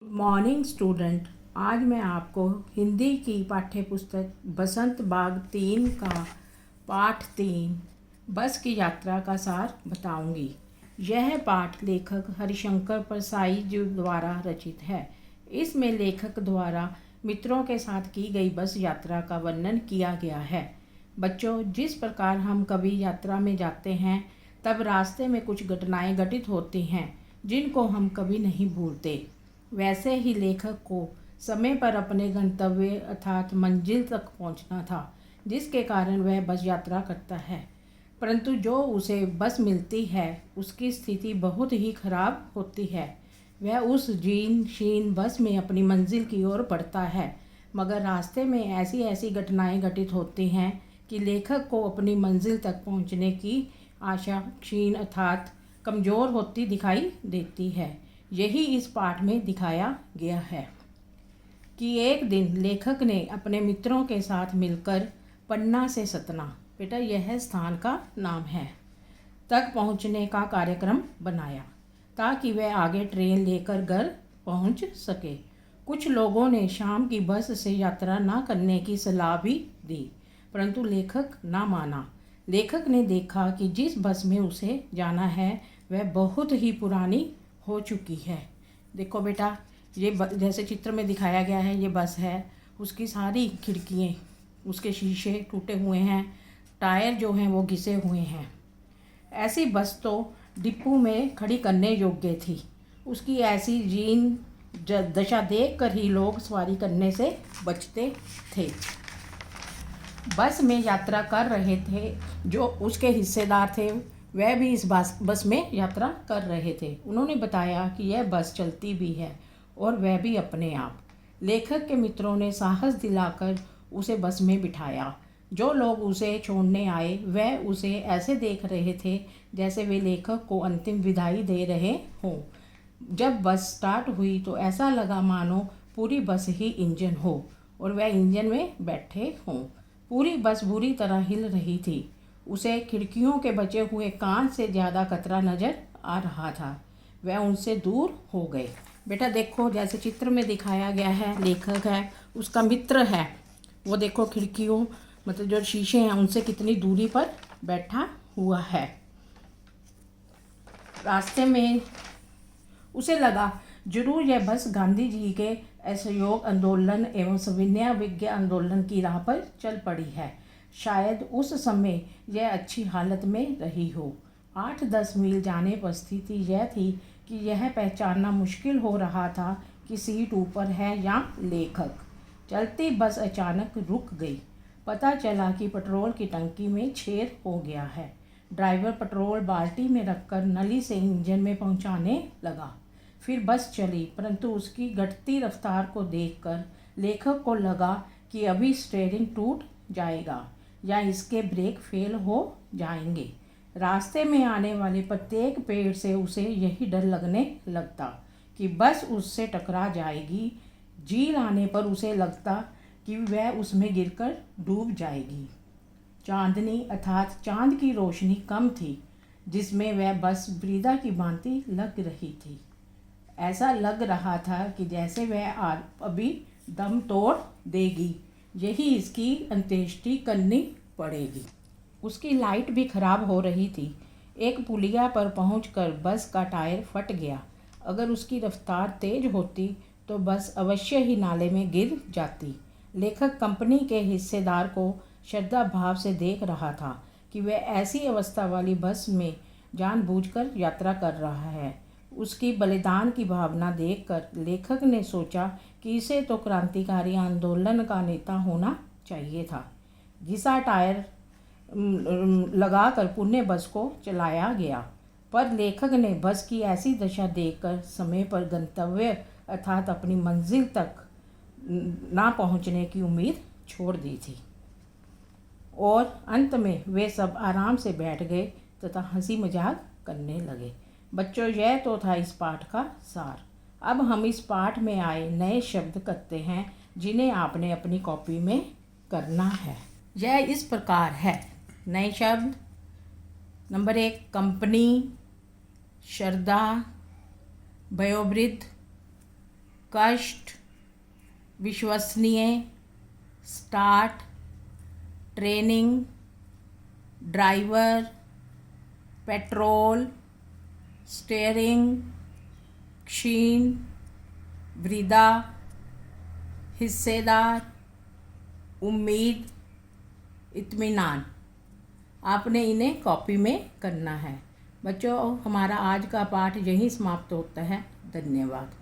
Morning student. आज मैं आपको हिंदी की पाठ्य पुस्तक बसंत बाग 3 का पाठ 3 बस की यात्रा का सार बताऊंगी। यह पाठ लेखक हरिशंकर परसाई जी द्वारा रचित है। इसमें लेखक द्वारा मित्रों के साथ की गई बस यात्रा का वर्णन किया गया है। बच्चों, जिस प्रकार हम कभी यात्रा में जाते हैं तब रास्ते में कुछ घटनाएं घटित होती हैं जिनको हम कभी नहीं भूलते। वैसे ही लेखक को समय पर अपने गंतव्य अर्थात मंजिल तक पहुंचना था, जिसके कारण वह बस यात्रा करता है। परंतु जो उसे बस मिलती है उसकी स्थिति बहुत ही खराब होती है। वह उस जीर्ण शीर्ण बस में अपनी मंजिल की ओर बढ़ता है, मगर रास्ते में ऐसी ऐसी घटनाएं घटित होती हैं कि लेखक को अपनी मंजिल तक पहुंचने की आशा क्षीण अर्थात कमज़ोर होती दिखाई देती है। यही इस पाठ में दिखाया गया है कि एक दिन लेखक ने अपने मित्रों के साथ मिलकर पन्ना से सतना, बेटा यह स्थान का नाम है, तक पहुंचने का कार्यक्रम बनाया ताकि वह आगे ट्रेन लेकर घर पहुंच सके। कुछ लोगों ने शाम की बस से यात्रा ना करने की सलाह भी दी, परंतु लेखक ना माना। लेखक ने देखा कि जिस बस में उसे जाना है वह बहुत ही पुरानी हो चुकी है। देखो बेटा, ये जैसे चित्र में दिखाया गया है, ये बस है। उसकी सारी खिड़कियाँ, उसके शीशे टूटे हुए हैं, टायर जो हैं वो घिसे हुए हैं। ऐसी बस तो डिपो में खड़ी करने योग्य थी। उसकी ऐसी जीर्ण दशा देखकर ही लोग सवारी करने से बचते थे। बस में यात्रा कर रहे थे जो उसके हिस्सेदार थे, वह भी इस बस में यात्रा कर रहे थे। उन्होंने बताया कि यह बस चलती भी है और वह भी अपने आप। लेखक के मित्रों ने साहस दिलाकर उसे बस में बिठाया। जो लोग उसे छोड़ने आए वह उसे ऐसे देख रहे थे जैसे वे लेखक को अंतिम विदाई दे रहे हों। जब बस स्टार्ट हुई तो ऐसा लगा मानो पूरी बस ही इंजन हो और वह इंजन में बैठे हों। पूरी बस बुरी तरह हिल रही थी। उसे खिड़कियों के बचे हुए कांच से ज़्यादा खतरा नज़र आ रहा था। वह उनसे दूर हो गए। बेटा देखो, जैसे चित्र में दिखाया गया है, लेखक है, उसका मित्र है, वो देखो खिड़कियों मतलब जो शीशे हैं उनसे कितनी दूरी पर बैठा हुआ है। रास्ते में उसे लगा जरूर यह बस गांधी जी के असहयोग आंदोलन एवं सविनय विज्ञा आंदोलन की राह पर चल पड़ी है। शायद उस समय यह अच्छी हालत में रही हो। 8-10 मील जाने पर स्थिति यह थी कि यह पहचानना मुश्किल हो रहा था कि सीट ऊपर है या लेखक। चलती बस अचानक रुक गई। पता चला कि पेट्रोल की टंकी में छेद हो गया है। ड्राइवर पेट्रोल बाल्टी में रखकर नली से इंजन में पहुंचाने लगा। फिर बस चली, परंतु उसकी घटती रफ्तार को देखकर लेखक को लगा कि अभी स्टीयरिंग टूट जाएगा या इसके ब्रेक फेल हो जाएंगे। रास्ते में आने वाले प्रत्येक पेड़ से उसे यही डर लगने लगता कि बस उससे टकरा जाएगी। झील आने पर उसे लगता कि वह उसमें गिरकर डूब जाएगी। चांदनी अर्थात चांद की रोशनी कम थी, जिसमें वह बस वृथा की भांति लग रही थी। ऐसा लग रहा था कि जैसे वह अभी दम तोड़ देगी, यही इसकी अंत्येष्टि करनी पड़ेगी। उसकी लाइट भी खराब हो रही थी। एक पुलिया पर पहुंचकर बस का टायर फट गया। अगर उसकी रफ्तार तेज होती तो बस अवश्य ही नाले में गिर जाती। लेखक कंपनी के हिस्सेदार को श्रद्धा भाव से देख रहा था कि वह ऐसी अवस्था वाली बस में जानबूझकर यात्रा कर रहा है। उसकी बलिदान की भावना देखकर लेखक ने सोचा कि इसे तो क्रांतिकारी आंदोलन का नेता होना चाहिए था। घिसा टायर लगाकर पुणे बस को चलाया गया, पर लेखक ने बस की ऐसी दशा देखकर समय पर गंतव्य अर्थात अपनी मंजिल तक ना पहुंचने की उम्मीद छोड़ दी थी और अंत में वे सब आराम से बैठ गए तथा हंसी मजाक करने लगे। बच्चों, यह तो था इस पाठ का सार। अब हम इस पाठ में आए नए शब्द करते हैं जिन्हें आपने अपनी कॉपी में करना है। यह इस प्रकार है। नए शब्द। नंबर 1 कंपनी, श्रद्धा, वयोवृद्ध, कष्ट, विश्वसनीय, start, training, driver, petrol, steering, क्षीण, वृद्धा, हिस्सेदार, उम्मीद, इत्मीनान। आपने इन्हें कॉपी में करना है। बच्चों, हमारा आज का पाठ यहीं समाप्त होता है। धन्यवाद।